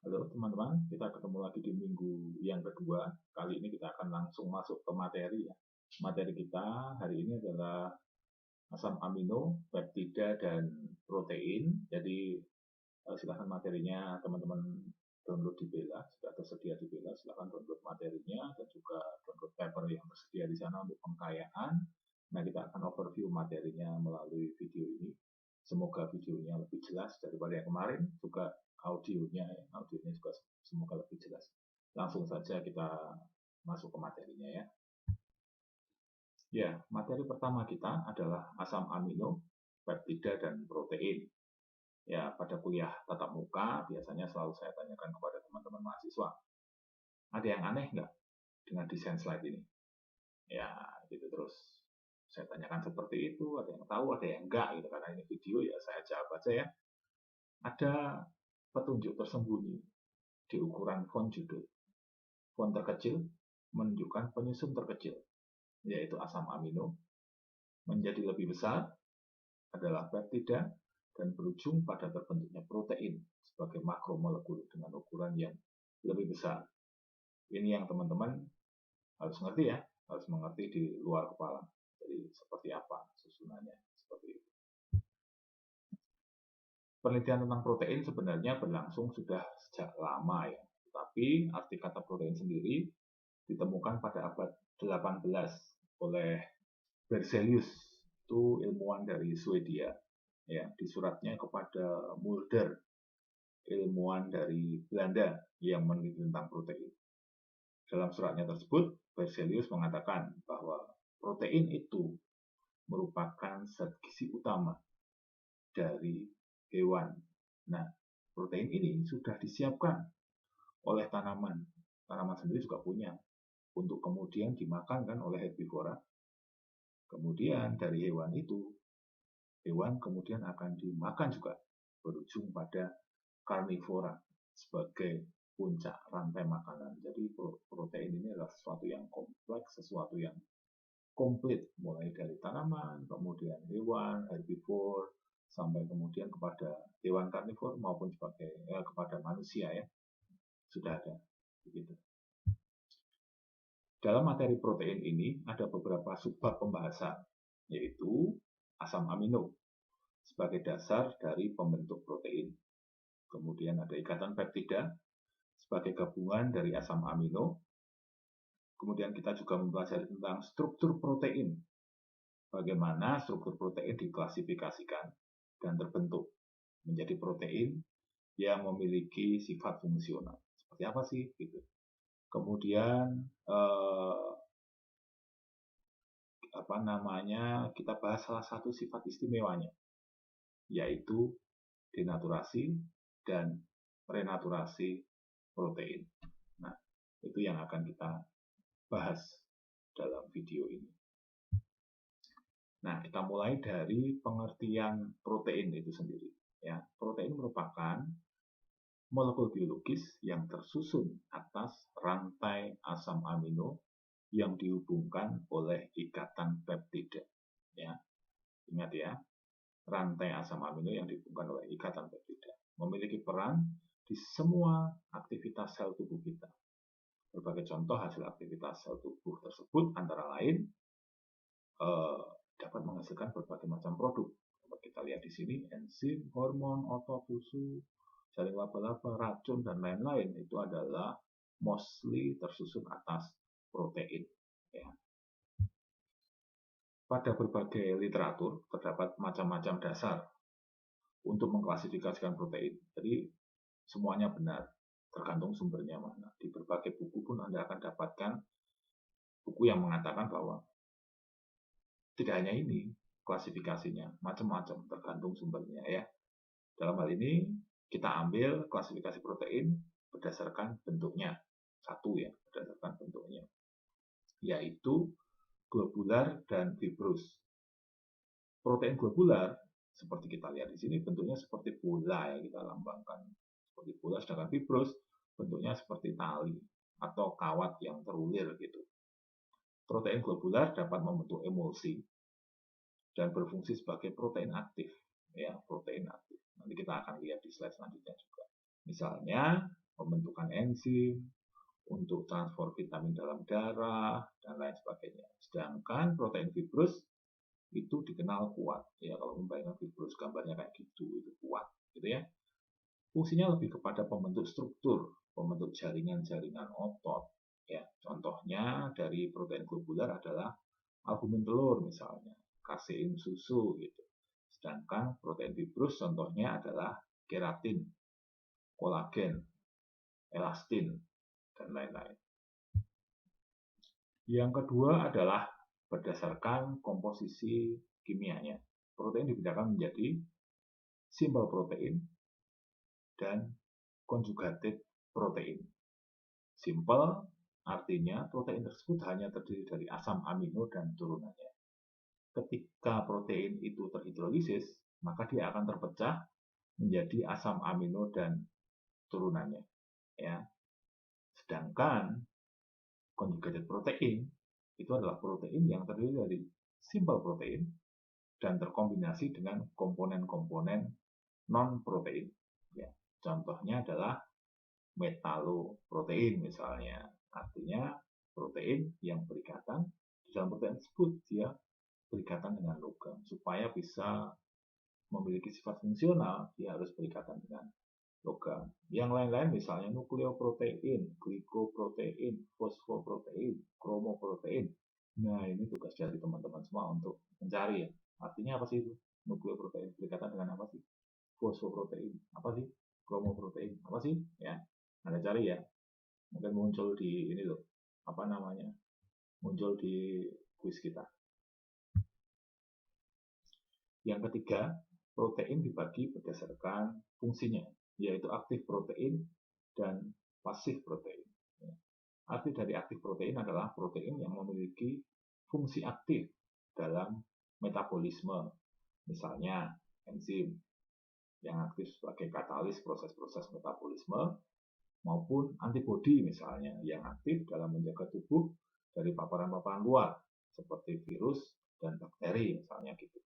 Halo teman-teman, kita ketemu lagi di minggu yang kedua. Kali ini kita akan langsung masuk ke materi ya. Materi kita hari ini adalah asam amino, peptida, dan protein. Jadi silahkan materinya teman-teman download di Bella, sudah tersedia di Bella. Silahkan download materinya dan juga download paper yang tersedia di sana untuk pengkayaan. Nah, kita akan overview materinya melalui video ini. Semoga videonya lebih jelas daripada yang kemarin, juga audionya juga semoga lebih jelas. Langsung saja kita masuk ke materinya ya. Ya, materi pertama kita adalah asam amino, peptida, dan protein. Ya, pada kuliah tatap muka biasanya selalu saya tanyakan kepada teman-teman mahasiswa, ada yang aneh nggak dengan desain slide ini? Ya, gitu terus saya tanyakan seperti itu, ada yang tahu, ada yang enggak gitu, karena ini video ya saya jawab aja ya. Ada petunjuk tersembunyi di ukuran font judul. Font terkecil menunjukkan penyusun terkecil, yaitu asam amino. Menjadi lebih besar adalah peptida, dan berujung pada terbentuknya protein sebagai makromolekul dengan ukuran yang lebih besar. Ini yang teman-teman harus ngerti ya, harus mengerti di luar kepala. Jadi seperti apa susunannya, seperti itu. Penelitian tentang protein sebenarnya berlangsung sudah sejak lama ya. Tetapi arti kata protein sendiri ditemukan pada abad 18 oleh Berzelius, itu ilmuwan dari Swedia. Ya, di suratnya kepada Mulder, ilmuwan dari Belanda yang meneliti tentang protein. Dalam suratnya tersebut, Berzelius mengatakan bahwa protein itu merupakan zat gizi utama dari hewan. Nah, protein ini sudah disiapkan oleh tanaman. Tanaman sendiri juga punya untuk kemudian dimakan kan oleh herbivora. Kemudian dari hewan itu, hewan kemudian akan dimakan juga, berujung pada karnivora sebagai puncak rantai makanan. Jadi protein ini adalah sesuatu yang kompleks, sesuatu yang komplit, mulai dari tanaman, kemudian hewan, herbivore, sampai kemudian kepada hewan karnivor maupun kepada manusia ya, sudah ada begitu. Dalam materi protein ini ada beberapa subbab pembahasan, yaitu asam amino sebagai dasar dari pembentuk protein. Kemudian ada ikatan peptida sebagai gabungan dari asam amino. Kemudian kita juga mempelajari tentang struktur protein. Bagaimana struktur protein diklasifikasikan dan terbentuk menjadi protein yang memiliki sifat fungsional. Seperti apa sih? Gitu. Kemudian kita bahas salah satu sifat istimewanya, yaitu denaturasi dan renaturasi protein. Nah, itu yang akan kita bahas dalam video ini. Nah, kita mulai dari pengertian protein itu sendiri. Ya, protein merupakan molekul biologis yang tersusun atas rantai asam amino yang dihubungkan oleh ikatan peptida. Ya, ingat ya, rantai asam amino yang dihubungkan oleh ikatan peptida memiliki peran di semua aktivitas sel tubuh kita. Berbagai contoh hasil aktivitas sel tubuh tersebut antara lain dapat menghasilkan berbagai macam produk. Kita lihat di sini enzim, hormon, otot, susu, jaring laba-laba, racun, dan lain-lain itu adalah mostly tersusun atas protein. Ya. Pada berbagai literatur terdapat macam-macam dasar untuk mengklasifikasikan protein. Jadi semuanya benar, tergantung sumbernya mana. Di berbagai buku pun Anda akan dapatkan buku yang mengatakan bahwa tidak hanya ini klasifikasinya, macam-macam tergantung sumbernya ya. Dalam hal ini kita ambil klasifikasi protein berdasarkan bentuknya. Satu ya, berdasarkan bentuknya, yaitu globular dan fibrous. Protein globular seperti kita lihat di sini bentuknya seperti bola ya, kita lambangkan seperti bola, sedangkan fibrous bentuknya seperti tali atau kawat yang terulir gitu. Protein globular dapat membentuk emulsi dan berfungsi sebagai protein aktif ya, protein aktif. Nanti kita akan lihat di slide selanjutnya juga. Misalnya pembentukan enzim, untuk transfer vitamin dalam darah, dan lain sebagainya. Sedangkan protein fibrous itu dikenal kuat. Ya, kalau membayangkan fibrous gambarnya kayak gitu, itu kuat, gitu ya. Fungsinya lebih kepada pembentuk struktur, pembentuk jaringan-jaringan otot. Ya, contohnya dari protein globular adalah albumin telur misalnya, kasein susu gitu. Sedangkan protein fibrous contohnya adalah keratin, kolagen, elastin, dan lain-lain. Yang kedua adalah berdasarkan komposisi kimianya. Protein dibedakan menjadi simple protein dan conjugated protein. Simple artinya protein tersebut hanya terdiri dari asam amino dan turunannya. Ketika protein itu terhidrolisis, maka dia akan terpecah menjadi asam amino dan turunannya. Ya. Sedangkan conjugated protein itu adalah protein yang terdiri dari simple protein dan terkombinasi dengan komponen-komponen non-protein. Ya. Contohnya adalah metaloprotein misalnya, artinya protein yang berikatan di dalam protein tersebut dia berikatan dengan logam. Supaya bisa memiliki sifat fungsional, dia harus berikatan dengan logam. Yang lain-lain misalnya nukleoprotein, glikoprotein, fosfoprotein, kromoprotein. Nah, ini tugas dari teman-teman semua untuk mencari ya. Artinya apa sih itu? Nukleoprotein berikatan dengan apa sih? Fosfoprotein. Apa sih? Kromoprotein. Apa sih? Ya. Anda cari ya. Mungkin muncul di ini loh. Apa namanya? Muncul di kuis kita. Yang ketiga, protein dibagi berdasarkan fungsinya, yaitu aktif protein dan pasif protein. Arti dari aktif protein adalah protein yang memiliki fungsi aktif dalam metabolisme, misalnya enzim yang aktif sebagai katalis proses-proses metabolisme, maupun antibodi misalnya yang aktif dalam menjaga tubuh dari paparan-paparan luar seperti virus dan bakteri misalnya gitu.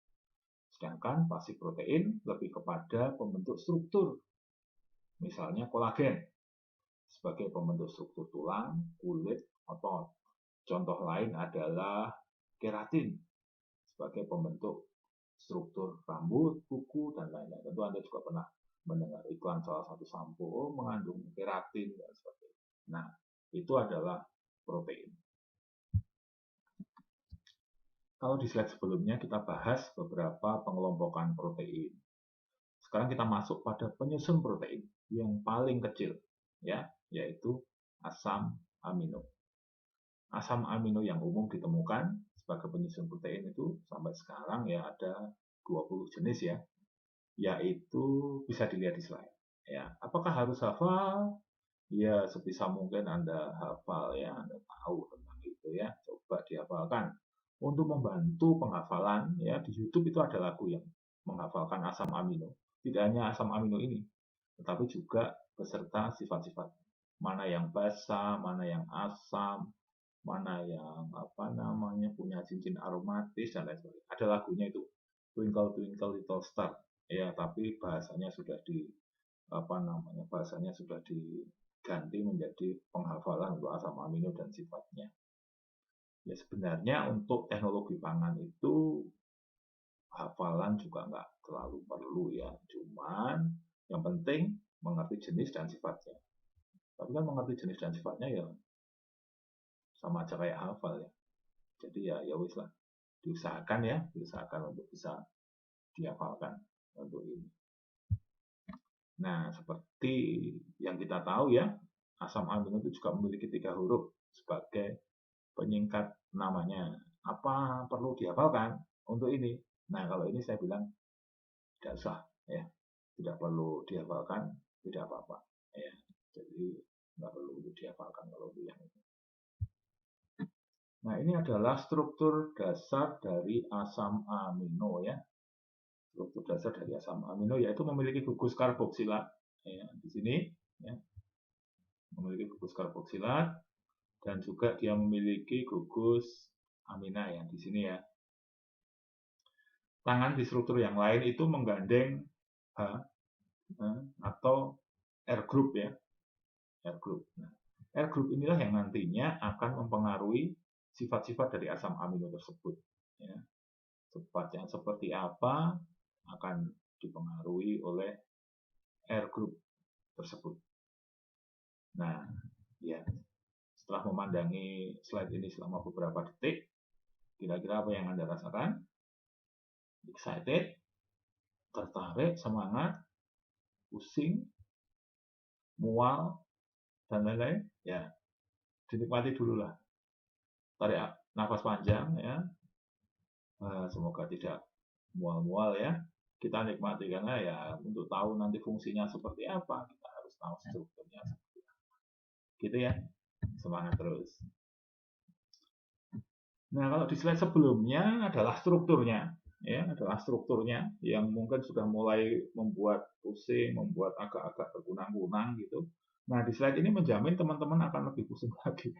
Sedangkan pasif protein lebih kepada pembentuk struktur, misalnya kolagen sebagai pembentuk struktur tulang, kulit, otot. Contoh lain adalah keratin sebagai pembentuk struktur rambut, kuku, dan lain-lain. Tentu Anda juga pernah mendengar iklan salah satu sampo mengandung keratin dan sebagainya. Nah, itu adalah protein. Kalau di slide sebelumnya kita bahas beberapa pengelompokan protein. Sekarang kita masuk pada penyusun protein yang paling kecil, ya, yaitu asam amino. Asam amino yang umum ditemukan sebagai penyusun protein itu sampai sekarang ya ada 20 jenis ya. Yaitu bisa dilihat di slide. Ya, apakah harus hafal? Ya, sebisa mungkin Anda hafal ya, Anda tahu tentang itu ya. Coba dihafalkan. Untuk membantu penghafalan ya, di YouTube itu ada lagu yang menghafalkan asam amino. Tidak hanya asam amino ini, tetapi juga beserta sifat-sifat. Mana yang basa, mana yang asam, mana yang punya cincin aromatis dan lain sebagainya. Ada lagunya itu Twinkle Twinkle Little Star. Ya, tapi bahasanya sudah diganti menjadi penghafalan untuk asam amino dan sifatnya. Ya sebenarnya untuk teknologi pangan itu hafalan juga nggak terlalu perlu ya, cuman yang penting mengerti jenis dan sifatnya. Tapi kan mengerti jenis dan sifatnya ya sama aja kayak hafal ya. Jadi ya wis lah, diusahakan untuk bisa dihafalkan untuk ini. Nah, seperti yang kita tahu ya, asam amino itu juga memiliki 3 huruf sebagai penyingkat namanya. Apa perlu dihafalkan untuk ini? Nah, kalau ini saya bilang tidak usah ya, tidak perlu dihafalkan, tidak apa-apa ya. Jadi nggak perlu untuk dihafalkan kalau itu yang ini. Nah, ini adalah struktur dasar dari asam amino ya. Struktur dasar dari asam amino yaitu memiliki gugus karboksilat ya, di sini ya. Memiliki gugus karboksilat dan juga dia memiliki gugus amina ya di sini ya. Tangan di struktur yang lain itu menggandeng H atau R group ya. R group. Nah, R group inilah yang nantinya akan mempengaruhi sifat-sifat dari asam amino tersebut. Ya. Sifat yang seperti apa akan dipengaruhi oleh R group tersebut. Nah, ya, setelah memandangi slide ini selama beberapa detik, kira-kira apa yang Anda rasakan? Excited, tertarik, semangat, pusing, mual, dan lain-lain? Ya, dinikmati dulu lah. Tarik nafas panjang ya. Semoga tidak mual-mual ya. Kita nikmati karena ya untuk tahu nanti fungsinya seperti apa, kita harus tahu strukturnya seperti apa. Gitu ya. Semangat terus. Nah, kalau di slide sebelumnya adalah strukturnya, ya, adalah strukturnya yang mungkin sudah mulai membuat pusing, membuat agak-agak berkunang-kunang gitu. Nah, di slide ini menjamin teman-teman akan lebih pusing lagi.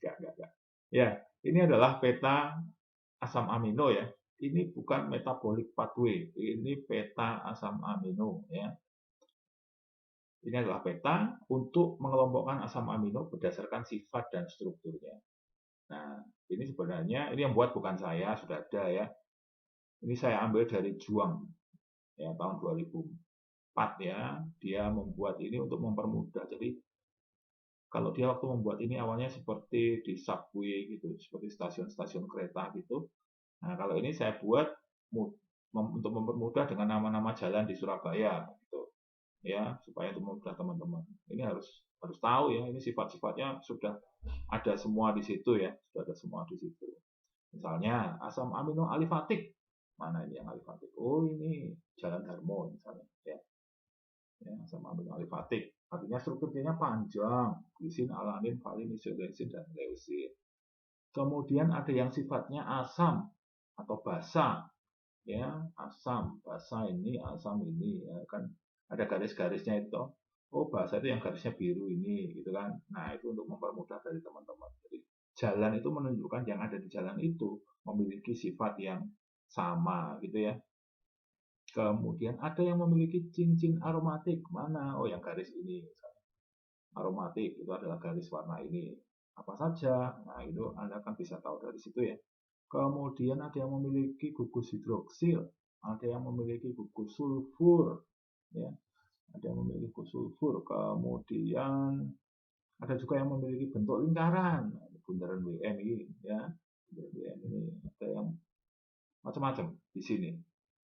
Enggak. Ya, ini adalah peta asam amino ya. Ini bukan metabolic pathway, ini peta asam amino ya. Ini adalah peta untuk mengelompokkan asam amino berdasarkan sifat dan strukturnya. Nah, ini sebenarnya ini yang buat bukan saya, sudah ada ya. Ini saya ambil dari Juang ya tahun 2004 ya. Dia membuat ini untuk mempermudah. Jadi kalau dia waktu membuat ini awalnya seperti di subway gitu, seperti stasiun-stasiun kereta gitu. Nah, kalau ini saya buat untuk mempermudah dengan nama-nama jalan di Surabaya gitu. Ya, supaya itu mudah teman-teman. Ini harus tahu ya, ini sifat-sifatnya sudah ada semua di situ ya, sudah ada semua di situ. Misalnya asam amino alifatik. Mana ini yang alifatik? Oh, ini jalan Darmo misalnya ya. Ya, asam amino alifatik. Artinya strukturnya panjang, glisin, alanin, valin, isoleusin dan leusin. Kemudian ada yang sifatnya asam atau basa, ya asam basa ini ya kan ada garis-garisnya itu. Oh basa itu yang garisnya biru ini, gitu kan. Nah itu untuk mempermudah dari teman-teman. Jadi jalan itu menunjukkan yang ada di jalan itu memiliki sifat yang sama, gitu ya. Kemudian ada yang memiliki cincin aromatik mana? Oh yang garis ini. Aromatik itu adalah garis warna ini apa saja. Nah, itu Anda akan bisa tahu dari situ ya. Kemudian ada yang memiliki gugus hidroksil, ada yang memiliki gugus sulfur, ya. Ada yang memiliki gugus sulfur. Kemudian ada juga yang memiliki bentuk lingkaran, bundaran WM ini, ya. Bundaran WM ini ada yang macam-macam di sini.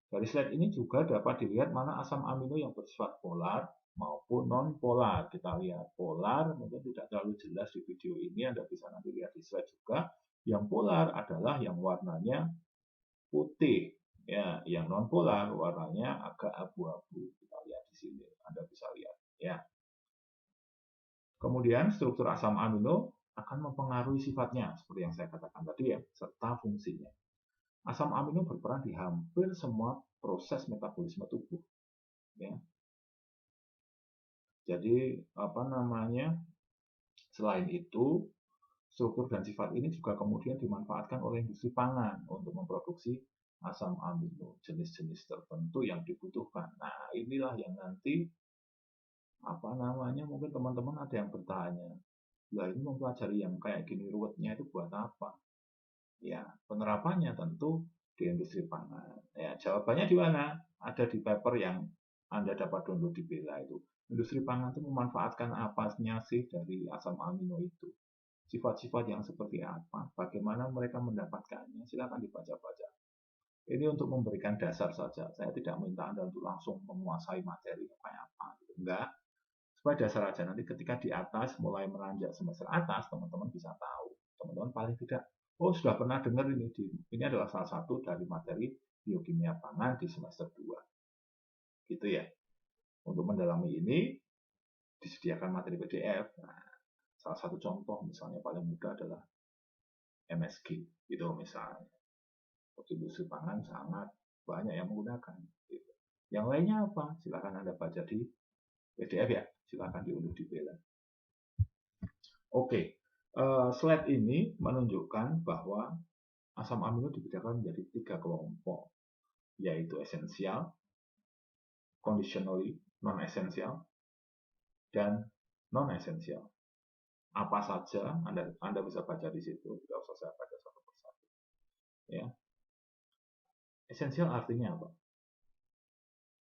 Dari slide ini juga dapat dilihat mana asam amino yang bersifat polar maupun non-polar. Kita lihat polar mungkin tidak terlalu jelas di video ini, Anda bisa nanti lihat di slide juga. Yang polar adalah yang warnanya putih, ya. Yang non-polar warnanya agak abu-abu. Kita lihat di sini, Anda bisa lihat, ya. Kemudian struktur asam amino akan mempengaruhi sifatnya, seperti yang saya katakan tadi ya, serta fungsinya. Asam amino berperan di hampir semua proses metabolisme tubuh, ya. Jadi apa namanya? Selain itu, struktur dan sifat ini juga kemudian dimanfaatkan oleh industri pangan untuk memproduksi asam amino jenis-jenis tertentu yang dibutuhkan. Nah, inilah yang nanti apa namanya? Mungkin teman-teman ada yang bertanya, lah ini mempelajari yang kayak gini ruwetnya itu buat apa? Ya, penerapannya tentu di industri pangan. Ya, jawabannya di mana? Ada di paper yang Anda dapat download di Bella itu. Industri pangan itu memanfaatkan apanya sih dari asam amino itu? Sifat-sifat yang seperti apa? Bagaimana mereka mendapatkannya? Silakan dibaca-baca. Ini untuk memberikan dasar saja. Saya tidak minta Anda untuk langsung menguasai materi kayak apa. Enggak. Supaya dasar aja. Nanti ketika di atas, mulai menanjak semester atas, teman-teman bisa tahu. Teman-teman paling tidak, oh sudah pernah dengar ini. Ini adalah salah satu dari materi biokimia pangan di semester 2. Gitu ya. Untuk mendalami ini, disediakan materi PDF. Nah, salah satu contoh misalnya paling mudah adalah MSG. Gitu misalnya. Industri pangan sangat banyak yang menggunakan. Gitu. Yang lainnya apa? Silakan Anda baca di PDF ya. Silakan diunduh di Bella. Oke, slide ini menunjukkan bahwa asam amino dibedakan menjadi 3 kelompok, yaitu esensial, conditionally non-esensial, dan non esensial. Apa saja Anda bisa baca di situ, tidak usah saya baca satu persatu. Ya, esensial artinya apa?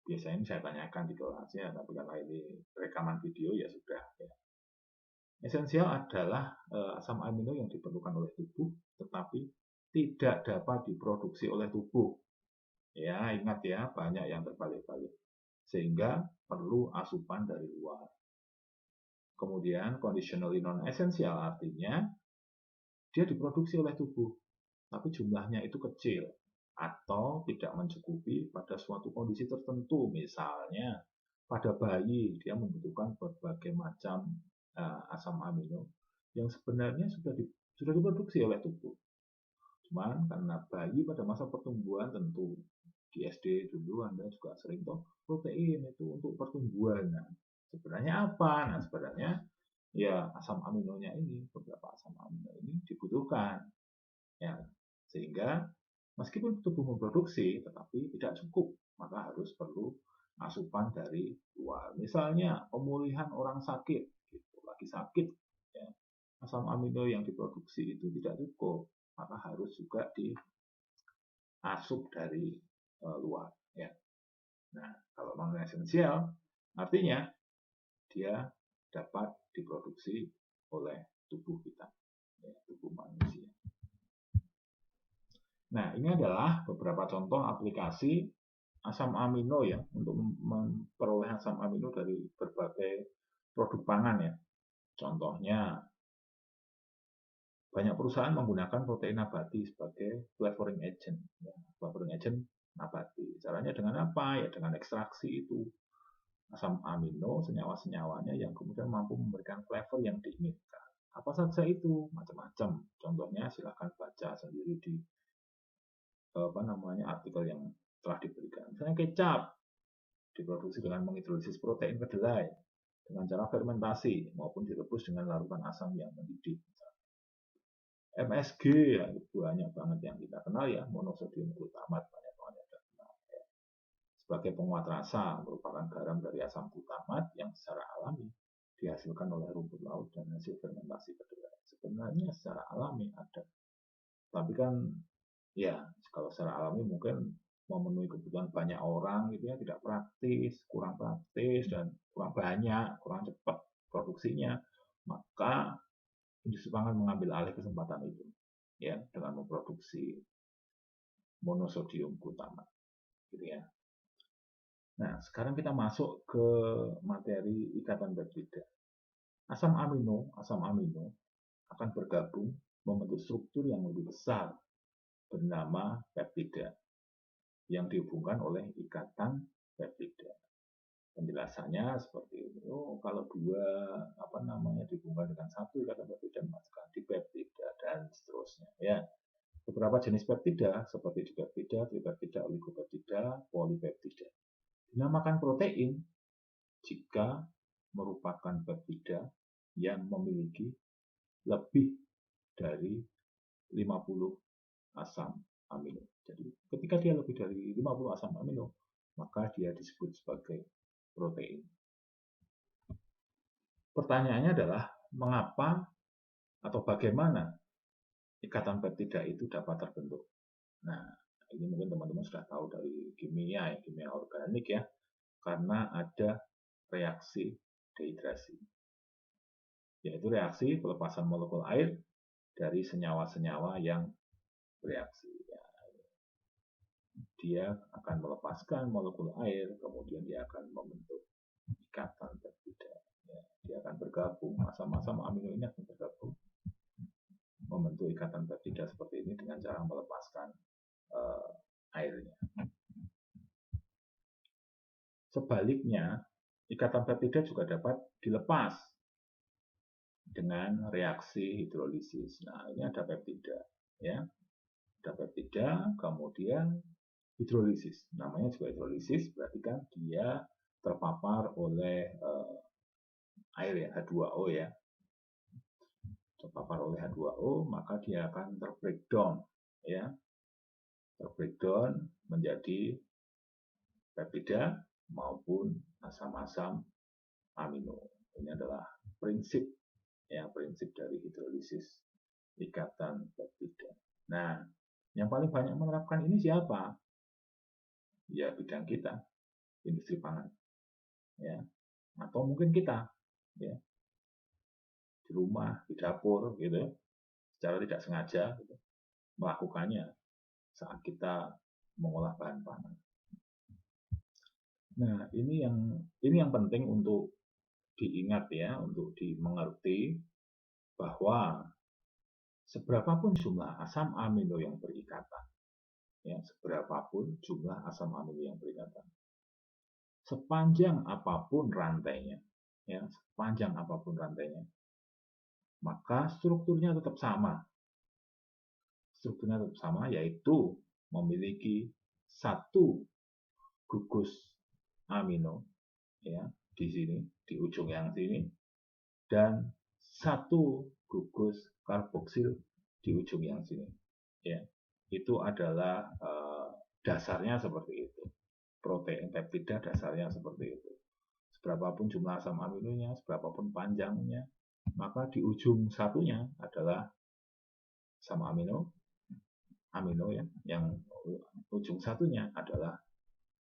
Biasanya saya tanyakan di kelasnya, tapi karena ini rekaman video ya sudah. Ya. Esensial adalah asam amino yang diperlukan oleh tubuh, tetapi tidak dapat diproduksi oleh tubuh. Ya, ingat ya, banyak yang terbalik-balik. Sehingga perlu asupan dari luar. Kemudian conditionally non-essential artinya dia diproduksi oleh tubuh, tapi jumlahnya itu kecil atau tidak mencukupi pada suatu kondisi tertentu. Misalnya pada bayi dia membutuhkan berbagai macam asam amino yang sebenarnya sudah diproduksi oleh tubuh. Cuman karena bayi pada masa pertumbuhan tentu di SD dulu Anda juga sering toh protein itu untuk pertumbuhan. Nah, sebenarnya apa? Nah, sebenarnya ya asam aminonya ini, beberapa asam amino ini dibutuhkan. Ya, sehingga meskipun tubuh memproduksi tetapi tidak cukup, maka harus perlu asupan dari luar. Misalnya pemulihan orang sakit, gitu, lagi sakit, ya, asam amino yang diproduksi itu tidak cukup, maka harus juga diasup dari luar. Ya. Nah, kalau non esensial artinya dia dapat diproduksi oleh tubuh kita, ya, tubuh manusia. Nah, ini adalah beberapa contoh aplikasi asam amino ya, untuk memperoleh asam amino dari berbagai produk pangan ya. Contohnya, banyak perusahaan menggunakan protein nabati sebagai flavoring agent. Ya, flavoring agent nabati. Caranya dengan apa? Ya dengan ekstraksi itu asam amino, senyawa-senyawanya yang kemudian mampu memberikan flavor yang diinginkan. Apa saja itu? Macam-macam. Contohnya silahkan baca sendiri di artikel yang telah diberikan. Misalnya kecap diproduksi dengan menghidrolisis protein kedelai dengan cara fermentasi maupun direbus dengan larutan asam yang mendidih. MSG ya, banyak banget yang kita kenal ya, monosodium glutamat banyak banget yang kita kenal. Ya. Sebagai penguat rasa merupakan garam dari asam glutamat yang secara alami dihasilkan oleh rumput laut dan hasil fermentasi kedelai. Sebenarnya secara alami ada, tapi kan ya kalau secara alami mungkin memenuhi kebutuhan banyak orang gitu ya, tidak kurang praktis dan kurang banyak, kurang cepat produksinya, maka industri pangan mengambil alih kesempatan itu ya dengan memproduksi monosodium glutamat gitu ya. Nah, sekarang kita masuk ke materi ikatan peptida. Asam amino akan bergabung membentuk struktur yang lebih besar bernama peptida yang dihubungkan oleh ikatan peptida. Penjelasannya seperti ini. Kalau dihubungkan dengan satu ikatan peptida maka dipeptida dan seterusnya. Ya, beberapa jenis peptida seperti dipeptida, tripeptida, oligopeptida, polipeptida dinamakan protein jika merupakan peptida yang memiliki lebih dari 50 asam amino. Jadi ketika dia lebih dari 50 asam amino, maka dia disebut sebagai protein. Pertanyaannya adalah mengapa atau bagaimana ikatan peptida itu dapat terbentuk. Nah, ini mungkin teman-teman sudah tahu dari kimia organik ya, karena ada reaksi dehidrasi, yaitu reaksi pelepasan molekul air dari senyawa-senyawa yang bereaksi. Dia akan melepaskan molekul air, kemudian dia akan membentuk ikatan peptida. Dia akan bergabung, asam-asam amino ini akan bergabung membentuk ikatan peptida seperti ini dengan cara melepaskan airnya. Sebaliknya, ikatan peptida juga dapat dilepas dengan reaksi hidrolisis. Nah, ini ada peptida, ya. Ada peptida, kemudian hidrolisis. Namanya juga hidrolisis, berarti kan dia terpapar oleh air ya, H2O ya. Terpapar oleh H2O, maka dia akan terbreakdown ya. Terbreakdown menjadi peptida maupun asam-asam amino. Ini adalah prinsip dari hidrolisis ikatan peptida. Nah, yang paling banyak menerapkan ini siapa? Ya bidang kita, industri pangan, ya, atau mungkin kita, ya, di rumah, di dapur, gitu, secara tidak sengaja, gitu, melakukannya saat kita mengolah bahan pangan. Nah, ini yang penting untuk diingat ya, untuk dimengerti bahwa seberapapun jumlah asam amino yang berikatan, ya, seberapapun jumlah asam amino yang berikatan, sepanjang apapun rantainya, ya, sepanjang apapun rantainya, maka strukturnya tetap sama. Strukturnya tetap sama, yaitu memiliki satu gugus amino, ya, di sini, di ujung yang sini, dan satu gugus karboksil di ujung yang sini, ya. Itu adalah dasarnya seperti itu. Protein peptida dasarnya seperti itu. Seberapapun jumlah asam aminonya, seberapapun panjangnya, maka di ujung satunya adalah asam amino ya, yang ujung satunya adalah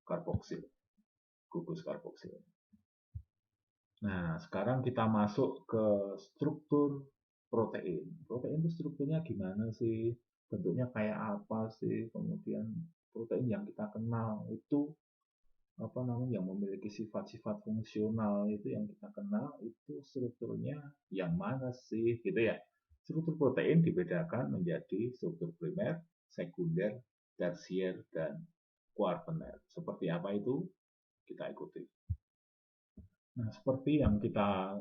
karboksil, gugus karboksil. Nah, sekarang kita masuk ke struktur protein. Protein itu strukturnya gimana sih? Bentuknya kayak apa sih? Kemudian protein yang kita kenal itu apa namanya, yang memiliki sifat-sifat fungsional itu yang kita kenal itu strukturnya yang mana sih, gitu ya. Struktur protein dibedakan menjadi struktur primer, sekunder, tersier, dan kuartener. Seperti apa itu? Kita ikuti. Nah, seperti yang kita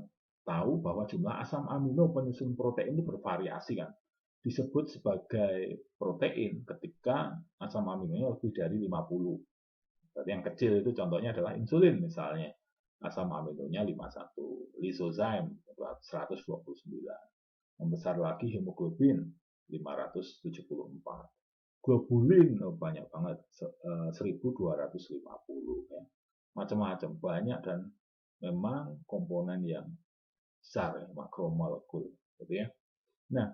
tahu bahwa jumlah asam amino penyusun protein itu bervariasi kan. Disebut sebagai protein ketika asam aminonya lebih dari 50. Berarti yang kecil itu contohnya adalah insulin misalnya. Asam aminonya 51, lisozyme 129. Membesar lagi hemoglobin 574. Globulin banyak banget 1250 ya. Macam-macam, banyak, dan memang komponen yang besar ya, makromolekul gitu ya. Nah,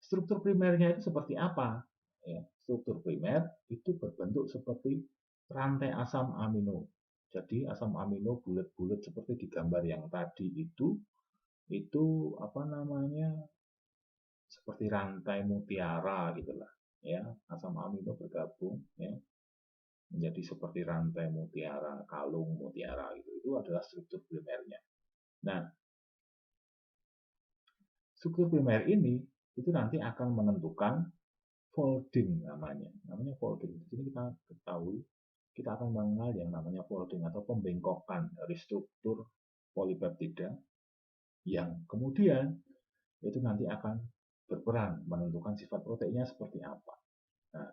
struktur primernya itu seperti apa? Ya, struktur primer itu berbentuk seperti rantai asam amino. Jadi asam amino bulat-bulat seperti di gambar yang tadi itu apa namanya, seperti rantai mutiara gitulah ya. Asam amino bergabung ya menjadi seperti rantai mutiara, kalung mutiara gitu. Itu adalah struktur primernya. Nah, struktur primer ini itu nanti akan menentukan folding namanya folding. Di sini kita ketahui kita akan mengenal yang namanya folding atau pembengkokan dari struktur polipeptida yang kemudian itu nanti akan berperan menentukan sifat proteinnya seperti apa. Nah,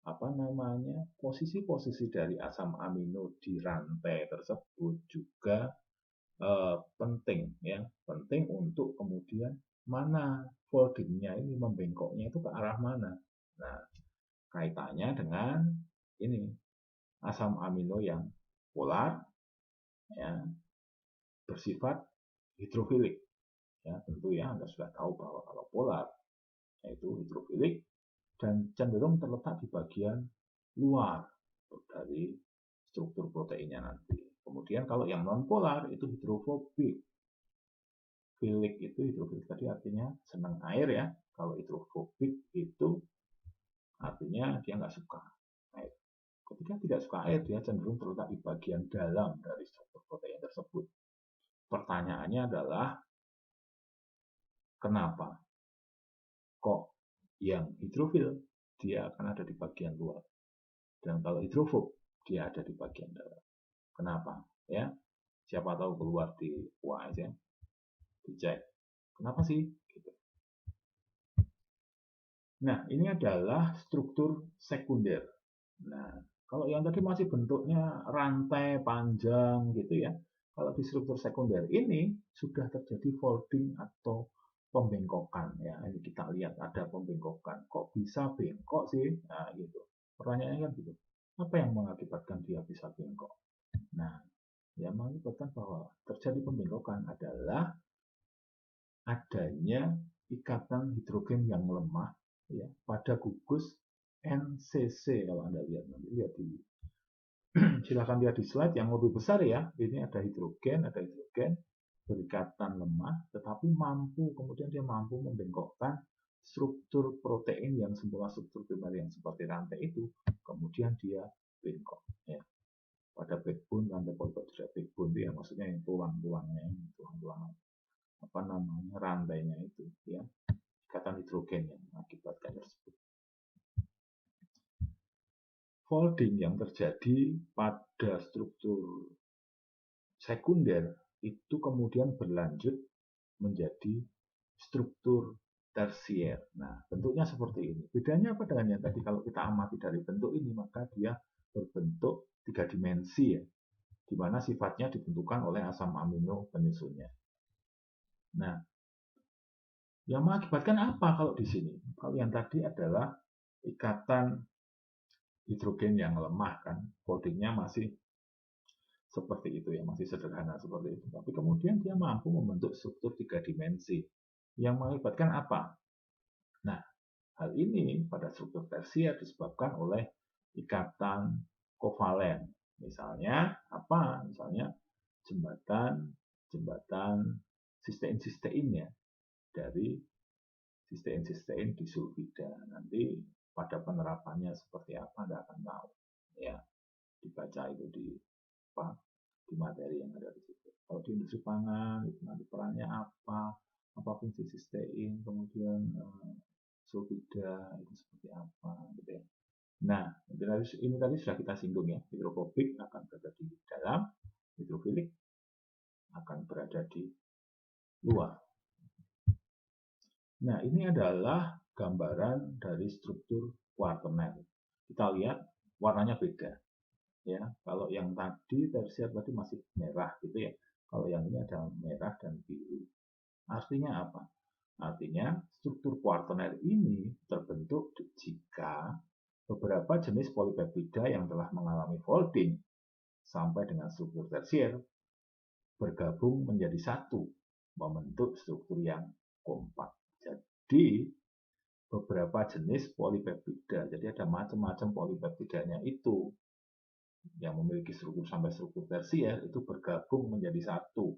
apa namanya, posisi-posisi dari asam amino di rantai tersebut juga penting ya, penting untuk kemudian mana foldingnya ini, membengkoknya itu ke arah mana. Nah, kaitannya dengan ini asam amino yang polar ya, bersifat hidrofilik ya. Tentu ya Anda sudah tahu bahwa kalau polar yaitu hidrofilik dan cenderung terletak di bagian luar dari struktur proteinnya nanti. Kemudian kalau yang non polar itu hidrofobik. Filik itu hidrofilik tadi artinya senang air ya. Kalau hidrofobik itu artinya dia nggak suka air. Ketika tidak suka air, dia cenderung terletak di bagian dalam dari struktur protein tersebut. Pertanyaannya adalah kenapa kok yang hidrofil dia akan ada di bagian luar, dan kalau hidrofob dia ada di bagian dalam. Kenapa? Ya, siapa tahu keluar di UAS ya, dicek. Kenapa sih? Gitu. Nah, ini adalah struktur sekunder. Nah, kalau yang tadi masih bentuknya rantai panjang gitu ya. Kalau di struktur sekunder ini sudah terjadi folding atau pembengkokan ya. Ini kita lihat ada pembengkokan. Kok bisa bengkok sih? Nah, gitu. Pertanyaannya kan gitu. Apa yang mengakibatkan dia bisa bengkok? Nah, Yang mengakibatkan bahwa terjadi pembengkokan adalah adanya ikatan hidrogen yang lemah ya, pada gugus NCC. Kalau Anda lihat, nanti lihat di silahkan lihat di slide yang lebih besar ya. Ini ada hidrogen berikatan lemah, tetapi kemudian dia mampu membengkokkan struktur protein yang semula struktur primer yang seperti rantai itu, kemudian dia bengkok ya. Pada backbone, rantai polipeptida backbone itu ya, maksudnya yang tulang-tulangnya, rantainya itu ya, ikatan hidrogen yang mengakibatkan tersebut. Folding yang terjadi pada struktur sekunder itu kemudian berlanjut menjadi struktur tersier. Nah, bentuknya seperti ini. Bedanya apa dengan yang tadi? Kalau kita amati dari bentuk ini, maka dia berbentuk 3 dimensi ya, di mana sifatnya ditentukan oleh asam amino penyusunnya. Nah, yang mengakibatkan apa kalau di sini? Kalau yang tadi adalah ikatan hidrogen yang lemah kan, foldingnya masih seperti itu ya, masih sederhana seperti itu. Tapi kemudian dia mampu membentuk struktur 3 dimensi. Yang mengakibatkan apa? Nah, hal ini pada struktur tersier disebabkan oleh ikatan kovalen. Misalnya apa? Misalnya jembatan sistein-sistein ya, dari sistein-sistein disulfida. Nanti pada penerapannya seperti apa Anda akan tahu ya, dibaca itu di materi yang ada di situ. Kalau di industri pangan itu nanti perannya apa fungsi sistein, kemudian sulfida itu seperti apa gitu ya. Nah, ini tadi sudah kita singgung ya, hidrofobik akan berada di dalam, hidrofilik akan berada di luar. Nah, ini adalah gambaran dari struktur kuartener. Kita lihat warnanya beda. Ya, kalau yang tadi tersier tadi masih merah gitu ya. Kalau yang ini ada merah dan biru. Artinya apa? Artinya struktur kuartener ini terbentuk jika beberapa jenis polipeptida yang telah mengalami folding sampai dengan struktur tersier bergabung menjadi satu, membentuk struktur yang kompak. Jadi beberapa jenis polipeptida, jadi ada macam-macam polipeptidanya itu yang memiliki struktur sampai struktur tersier itu bergabung menjadi satu,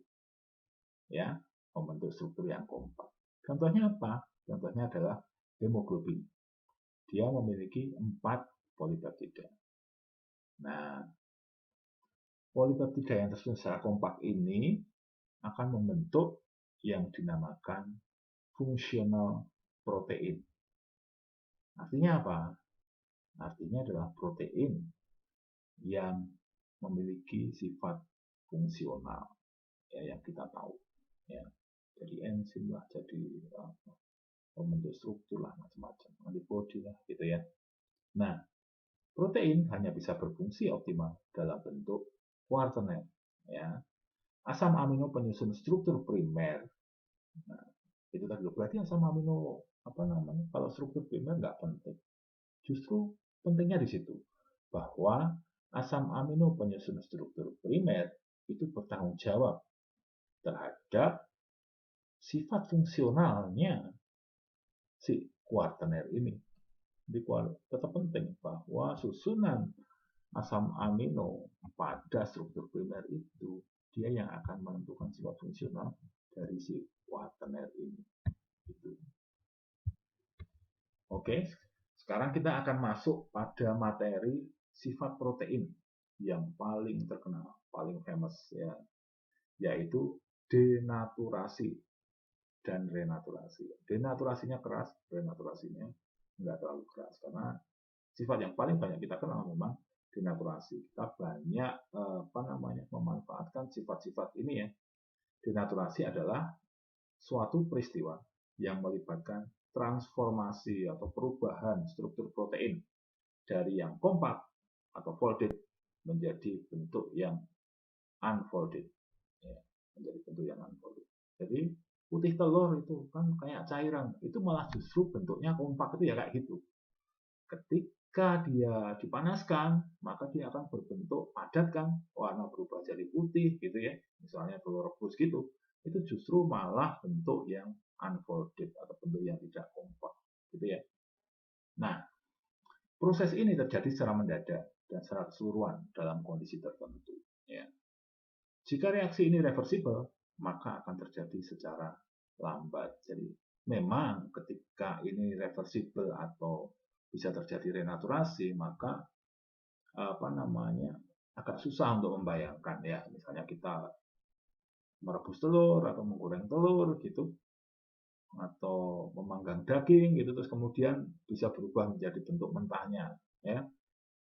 ya, membentuk struktur yang kompak. Contohnya apa? Contohnya adalah hemoglobin. Dia memiliki 4 polipeptida. Nah, polipeptida yang tersusun secara kompak ini akan membentuk yang dinamakan fungsional protein. Artinya apa? Artinya adalah protein yang memiliki sifat fungsional ya, yang kita tahu ya. Jadi enzim lah, jadi membentuk struktur lah, macam-macam, antibodi lah gitu ya. Nah, protein hanya bisa berfungsi optimal dalam bentuk kuartener ya. Asam amino penyusun struktur primer. Nah, itu tadi berarti asam amino kalau struktur primer nggak penting. Justru pentingnya di situ bahwa asam amino penyusun struktur primer itu bertanggung jawab terhadap sifat fungsionalnya si kuartener ini. Jadi tetap penting bahwa susunan asam amino pada struktur primer itu dia yang akan menentukan sifat fungsional dari si kuartener ini. Gitu. Oke, sekarang kita akan masuk pada materi sifat protein yang paling terkenal, paling famous ya, yaitu denaturasi dan renaturasi. Denaturasinya keras, renaturasinya nggak terlalu keras karena sifat yang paling banyak kita kenal memang denaturasi. Kita banyak memanfaatkan sifat-sifat ini ya. Denaturasi adalah suatu peristiwa yang melibatkan transformasi atau perubahan struktur protein dari yang kompak atau folded menjadi bentuk yang unfolded. Ya, menjadi bentuk yang unfolded. Jadi putih telur itu kan kayak cairan, itu malah justru bentuknya kompak itu ya kayak gitu. ketika dia dipanaskan, maka dia akan berbentuk padat kan, warna berubah jadi putih gitu ya, misalnya telur rebus gitu. Itu justru malah bentuk yang unfolded atau bentuk yang tidak kompak gitu ya. Nah, proses ini terjadi secara mendadak dan secara keseluruhan dalam kondisi tertentu. Ya. Jika reaksi ini reversibel, maka akan terjadi secara lambat. Jadi memang ketika ini reversibel atau bisa terjadi renaturasi, maka agak susah untuk membayangkan ya. Misalnya kita merebus telur atau menggoreng telur gitu, atau memanggang daging gitu, terus kemudian bisa berubah menjadi bentuk mentahnya, ya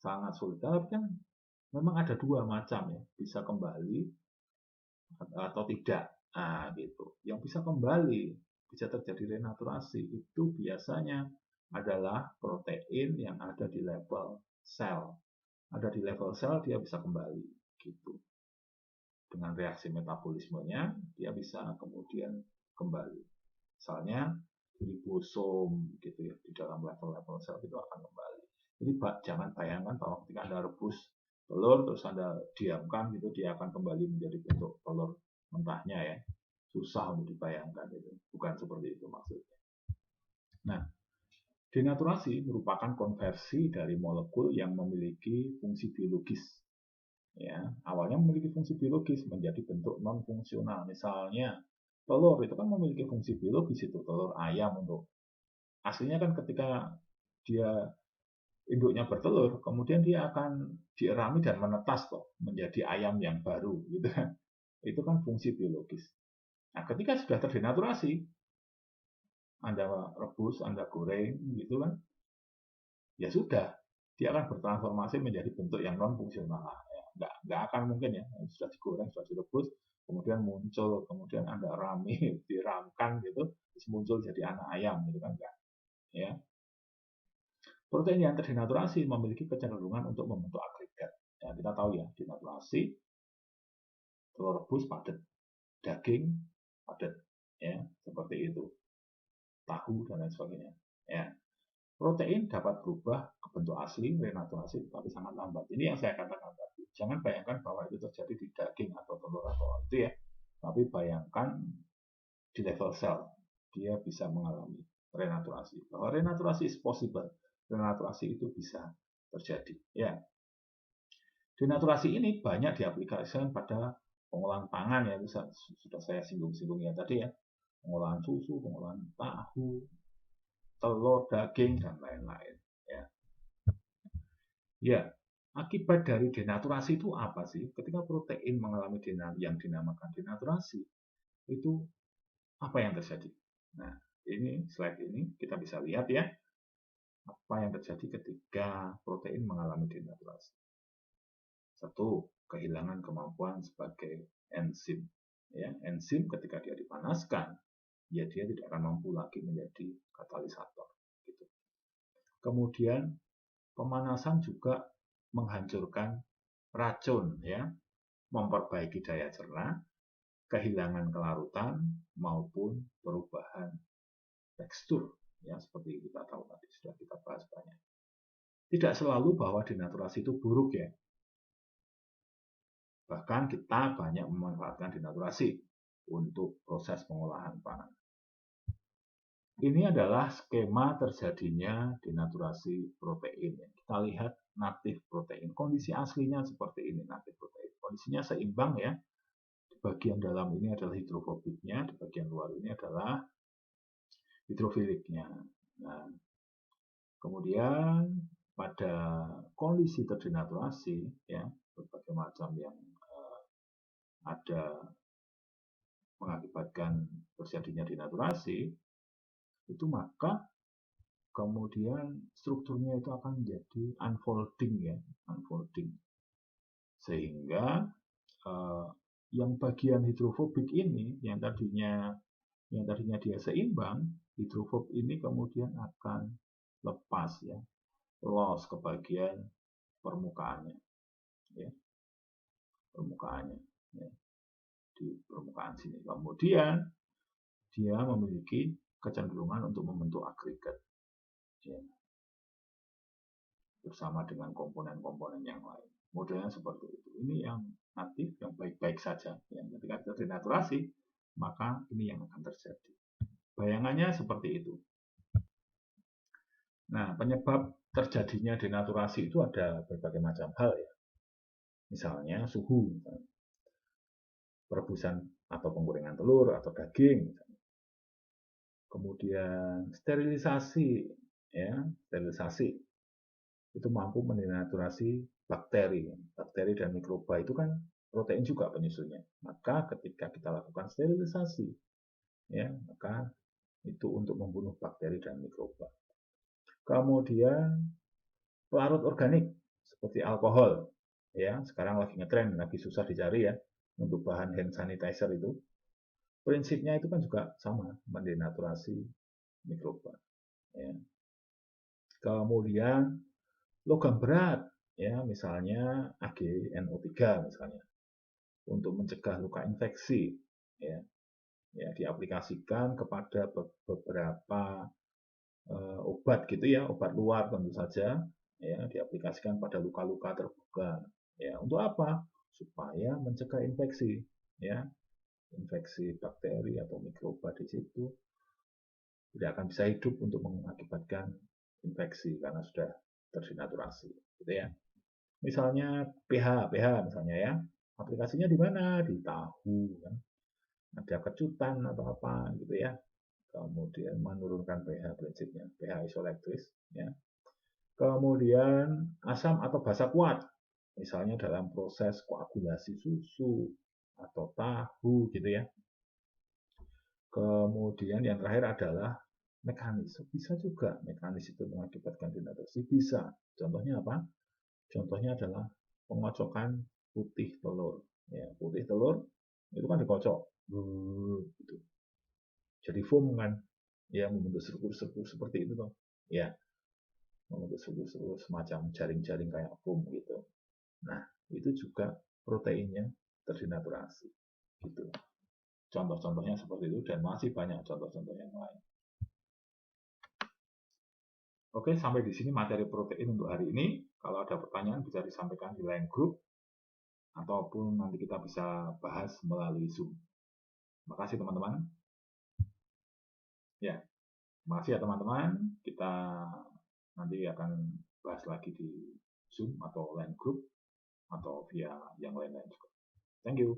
sangat sulit. Tapi kan memang ada dua macam ya, bisa kembali atau tidak. Nah, gitu. Yang bisa kembali, bisa terjadi renaturasi itu biasanya adalah protein yang ada di level sel. Ada di level sel dia bisa kembali gitu. Dengan reaksi metabolismenya dia bisa kemudian kembali. Misalnya ribosom gitu ya, di dalam level-level sel itu akan kembali. Jadi jangan bayangkan bahwa ketika Anda rebus telur terus Anda diamkan gitu dia akan kembali menjadi bentuk telur mentahnya ya. Susah untuk dibayangkan itu. Bukan seperti itu maksudnya. Nah, denaturasi merupakan konversi dari molekul yang memiliki fungsi biologis. Ya, awalnya memiliki fungsi biologis menjadi bentuk non fungsional. Misalnya telur itu kan memiliki fungsi biologis, itu telur ayam untuk aslinya kan ketika dia induknya bertelur, kemudian dia akan dierami dan menetas toh menjadi ayam yang baru gitu kan. Itu kan fungsi biologis. Nah, ketika sudah terdenaturasi, Anda rebus, Anda goreng gitu kan, ya sudah, dia akan bertransformasi menjadi bentuk yang non fungsional. Ya, nggak akan mungkin ya, sudah digoreng, sudah direbus, kemudian muncul, kemudian Anda rame, diramkan gitu, terus muncul jadi anak ayam gitu kan enggak. Ya. Protein yang terdenaturasi memiliki kecenderungan untuk membentuk agregat. Ya, kita tahu ya, denaturasi telur rebus padat, daging padat, ya seperti itu, tahu dan lain sebagainya. Ya. Protein dapat berubah ke bentuk asli renaturasi tapi sangat lambat. Ini yang saya katakan tadi. Jangan bayangkan bahwa itu terjadi di daging atau telur atau itu ya. Tapi bayangkan di level sel dia bisa mengalami renaturasi. Bahwa renaturasi is possible. Renaturasi itu bisa terjadi. Ya. Denaturasi ini banyak diaplikasikan pada pengolahan pangan ya. Sudah saya singgung-singgung ya tadi ya. Pengolahan susu, pengolahan tahu, telur, daging, dan lain-lain. Ya. Ya, akibat dari denaturasi itu apa sih? Ketika protein mengalami yang dinamakan denaturasi, itu apa yang terjadi? Nah, ini slide ini kita bisa lihat ya, apa yang terjadi ketika protein mengalami denaturasi. Satu, kehilangan kemampuan sebagai enzim. Ya, enzim ketika dia dipanaskan, ya dia tidak akan mampu lagi menjadi katalisator. Gitu. Kemudian pemanasan juga menghancurkan racun, ya, memperbaiki daya cerna, kehilangan kelarutan maupun perubahan tekstur, ya seperti kita tahu tadi sudah kita bahas banyak. Tidak selalu bahwa denaturasi itu buruk ya. Bahkan kita banyak memanfaatkan denaturasi untuk proses pengolahan pangan. Ini adalah skema terjadinya denaturasi protein. Kita lihat natif protein. Kondisi aslinya seperti ini natif protein. Kondisinya seimbang ya. Di bagian dalam ini adalah hidrofobiknya, di bagian luar ini adalah hidrofiliknya. Nah, kemudian pada kondisi terdenaturasi ya, berbagai macam yang ada mengakibatkan terjadinya denaturasi, itu maka kemudian strukturnya itu akan menjadi unfolding ya, unfolding. Sehingga yang bagian hidrofobik ini yang tadinya dia seimbang, hidrofob ini kemudian akan lepas ya, loss ke bagian permukaannya, ya, permukaannya ya, di permukaan sini. Kemudian dia memiliki kecenderungan untuk membentuk agregat. Ya. bersama dengan komponen-komponen yang lain. Modelnya seperti itu. Ini yang natif, yang baik-baik saja. Yang ketika denaturasi, maka ini yang akan terjadi. Bayangannya seperti itu. Nah, penyebab terjadinya denaturasi itu ada berbagai macam hal ya. Misalnya suhu, perebusan atau penggorengan telur atau daging. Kemudian sterilisasi, ya, sterilisasi itu mampu mendenaturasi bakteri. Bakteri dan mikroba itu kan protein juga penyusunnya. Maka ketika kita lakukan sterilisasi, ya, maka itu untuk membunuh bakteri dan mikroba. Kemudian pelarut organik seperti alkohol, ya, sekarang lagi ngetren, lagi susah dicari ya untuk bahan hand sanitizer itu. Prinsipnya itu kan juga sama, mendenaturasi mikroba. Ya. Kemudian logam berat, ya, misalnya AgNO3 misalnya, untuk mencegah luka infeksi, ya, ya diaplikasikan kepada beberapa obat gitu ya, obat luar tentu saja, ya, diaplikasikan pada luka-luka terbuka. Ya, untuk apa? Supaya mencegah infeksi, ya, infeksi bakteri atau mikroba di situ tidak akan bisa hidup untuk mengakibatkan infeksi karena sudah terdenaturasi, gitu ya. Misalnya pH misalnya ya, aplikasinya di mana? Di tahu, kan? Ada kecutan atau apa gitu ya. Kemudian menurunkan pH prinsipnya, pH isoelektris, ya. Kemudian asam atau basa kuat, misalnya dalam proses koagulasi susu atau tahu gitu ya. Kemudian yang terakhir adalah mekanis. Bisa juga mekanis itu mengakibatkan denaturasi, bisa. Contohnya apa? Contohnya adalah pengocokan putih telur. Ya, putih telur itu kan dikocok, gitu. Jadi foam kan, ya membentuk struktur-struktur seperti itu toh. Ya, membentuk struktur-struktur semacam jaring-jaring kayak foam gitu. Nah, itu juga proteinnya terdenaturasi. Gitu. Contoh-contohnya seperti itu dan masih banyak contoh-contoh yang lain. Oke, sampai di sini materi protein untuk hari ini. Kalau ada pertanyaan bisa disampaikan di line group ataupun nanti kita bisa bahas melalui Zoom. Terima kasih teman-teman. Ya, terima kasih ya teman-teman. Kita nanti akan bahas lagi di Zoom atau line group atau via yang lain-lain juga. Thank you.